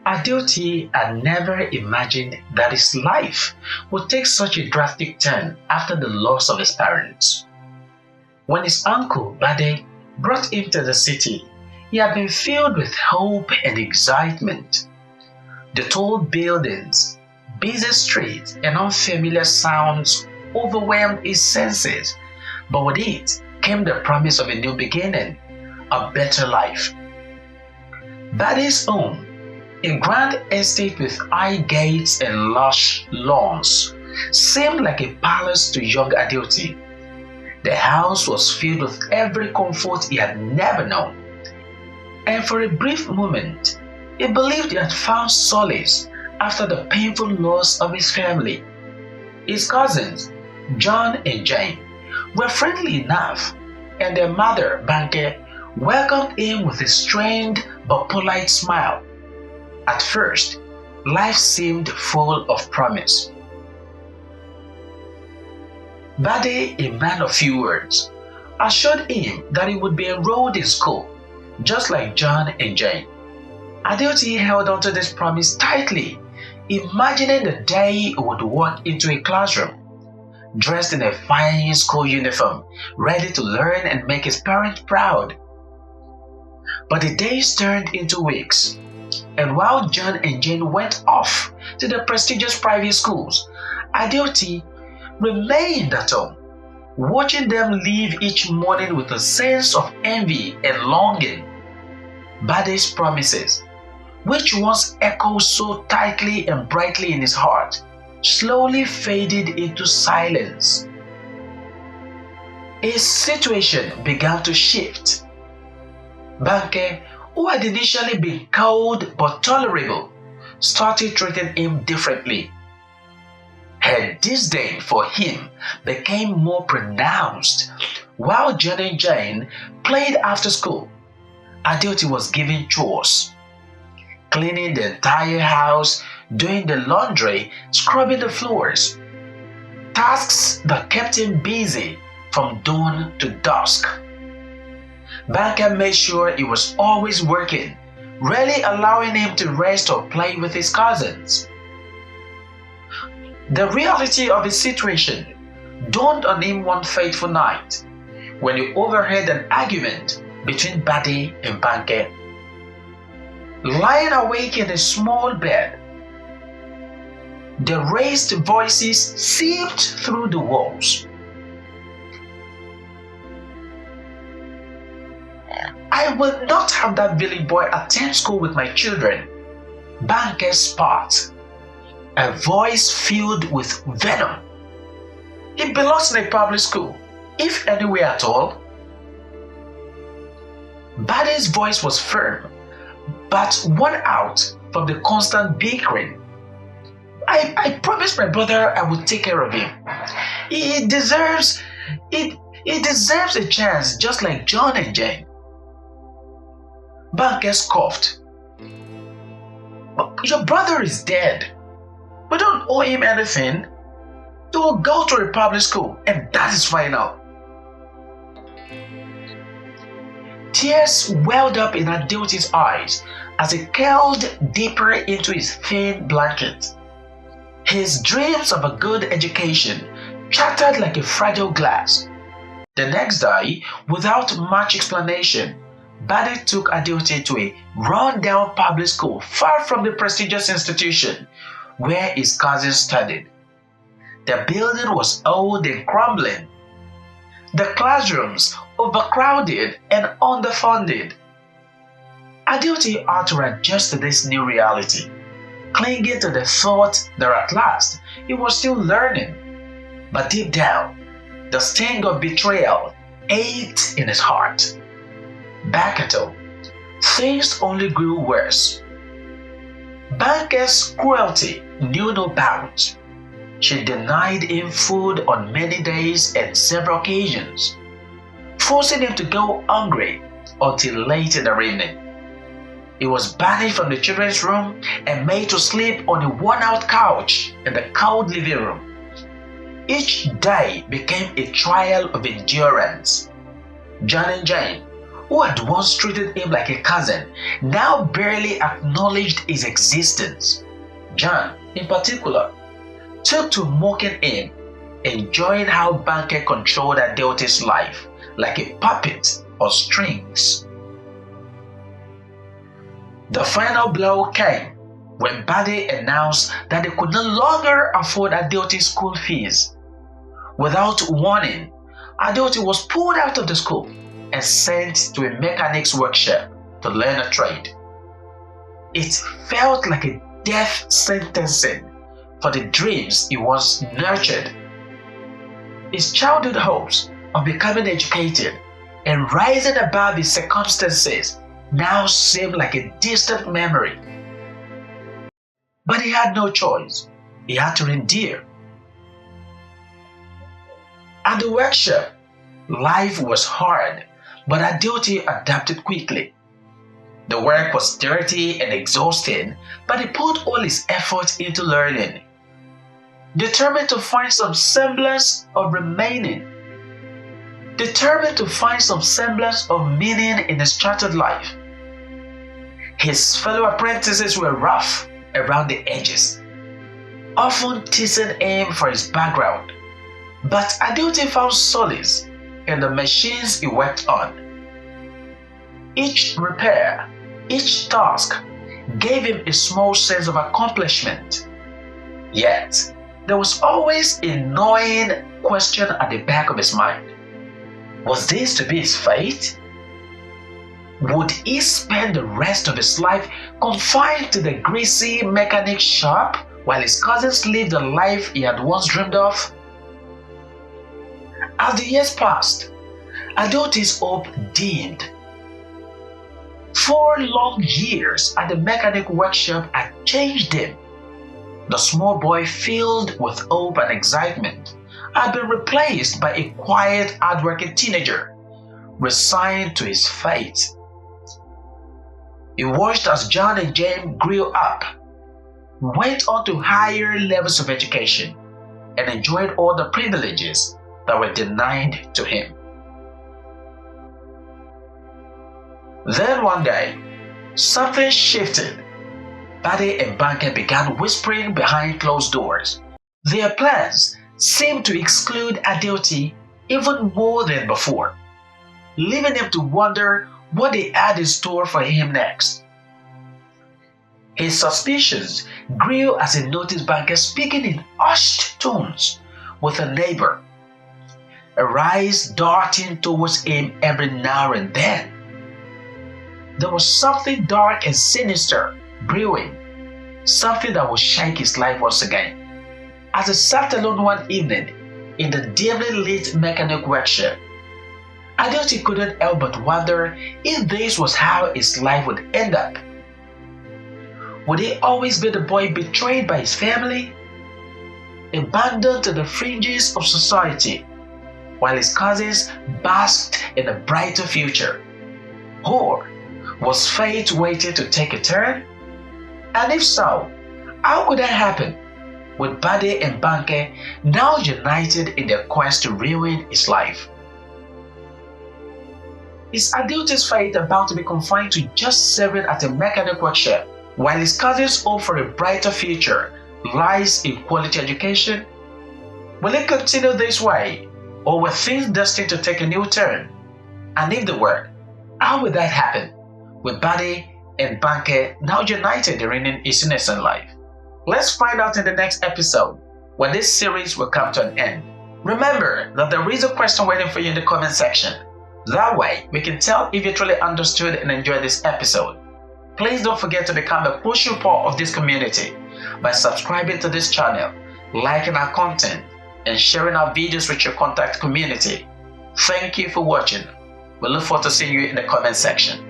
Adeoti had never imagined that his life would take such a drastic turn after the loss of his parents. When his uncle Bade brought him to the city, he had been filled with hope and excitement. The tall buildings, busy streets, and unfamiliar sounds overwhelmed his senses, but with it came the promise of a new beginning, a better life. Bade's home, a grand estate with high gates and lush lawns, seemed like a palace to young Adeoti. The house was filled with every comfort he had never known, and for a brief moment, he believed he had found solace after the painful loss of his family. His cousins, John and Jane, were friendly enough, and their mother, Banke, welcomed him with a strained but polite smile. At first, life seemed full of promise. Bade, a man of few words, assured him that he would be enrolled in school, just like John and Jane. Adeoti held on to this promise tightly, imagining the day he would walk into a classroom, dressed in a fine school uniform, ready to learn and make his parents proud. But the days turned into weeks, and while John and Jane went off to the prestigious private schools, Adeoti remained at home, watching them leave each morning with a sense of envy and longing. Bade's promises, which once echoed so tightly and brightly in his heart, slowly faded into silence. His situation began to shift. Banke, who had initially been cold but tolerable, started treating him differently. Her disdain for him became more pronounced. While John and Jane played after school, Adeoti was given chores, cleaning the entire house, doing the laundry, scrubbing the floors, tasks that kept him busy from dawn to dusk. Banke made sure he was always working, rarely allowing him to rest or play with his cousins. The reality of his situation dawned on him one fateful night when he overheard an argument between Bade and Banke. Lying awake in a small bed, the raised voices seeped through the walls. "I will not have that village boy attend school with my children," Banke spat, a voice filled with venom. "He belongs in a public school, if anywhere at all." Bade's voice was firm, but worn out from the constant bickering. I promised my brother I would take care of him. He deserves a chance just like John and Jane." Banke scoffed. "Your brother is dead. We don't owe him anything. He will go to a public school, and that is final." Tears welled up in Adeoti's eyes as he curled deeper into his thin blanket. His dreams of a good education shattered like a fragile glass. The next day, without much explanation, Bade took Adeoti to a run-down public school far from the prestigious institution where his cousin studied. The building was old and crumbling, the classrooms overcrowded and underfunded. Adeoti had to adjust to this new reality, clinging to the thought that at last he was still learning. But deep down, the sting of betrayal ached in his heart. Back at home, things only grew worse. Banke's cruelty knew no bounds. She denied him food on many days and several occasions, forcing him to go hungry until late in the evening. He was banished from the children's room and made to sleep on a worn-out couch in the cold living room. Each day became a trial of endurance. John and Jane, who had once treated him like a cousin, now barely acknowledged his existence. John, in particular, took to mocking him, enjoying how Banke controlled Adeoti's life like a puppet on strings. The final blow came when Bade announced that they could no longer afford Adeoti's school fees. Without warning, Adeoti was pulled out of the school and sent to a mechanic's workshop to learn a trade. It felt like a death sentencing for the dreams he once nurtured. His childhood hopes of becoming educated and rising above his circumstances now seemed like a distant memory. But he had no choice. He had to endure. At the workshop, life was hard, but Adeoti adapted quickly. The work was dirty and exhausting, but he put all his effort into learning, determined to find some semblance of meaning in his chartered life. His fellow apprentices were rough around the edges, often teasing him for his background, but Adeoti found solace in the machines he worked on. Each repair, each task gave him a small sense of accomplishment. Yet, there was always a gnawing question at the back of his mind. Was this to be his fate? Would he spend the rest of his life confined to the greasy mechanic shop while his cousins lived the life he had once dreamed of? As the years passed, Adeoti's hope dimmed. 4 long years at the mechanic workshop had changed him. The small boy filled with hope and excitement had been replaced by a quiet, hardworking teenager, resigned to his fate. He watched as John and James grew up, went on to higher levels of education, and enjoyed all the privileges that were denied to him. Then one day, something shifted. Bade and Banke began whispering behind closed doors. Their plans seemed to exclude Adeoti even more than before, leaving him to wonder what they had in store for him next. His suspicions grew as he noticed Banke speaking in hushed tones with a neighbor, her eyes darting towards him every now and then. There was something dark and sinister brewing, something that would shake his life once again. As he sat alone one evening in the dimly lit mechanic workshop, Adeoti couldn't help but wonder if this was how his life would end up. Would he always be the boy betrayed by his family, abandoned to the fringes of society, while his cousins basked in a brighter future? Or was fate waiting to take a turn? And if so, how could that happen with Bade and Banke now united in their quest to ruin his life? Is Adeoti's fate about to be confined to just serving at a mechanic workshop, while his cousin's hope for a brighter future lies in quality education? Will it continue this way, or were things destined to take a new turn? And if they were, how would that happen with Bade and Banke now united during his innocent life? Let's find out in the next episode when this series will come to an end. Remember that there is a question waiting for you in the comment section. That way, we can tell if you truly understood and enjoyed this episode. Please don't forget to become a crucial part of this community by subscribing to this channel, liking our content, and sharing our videos with your contact community. Thank you for watching. We look forward to seeing you in the comment section.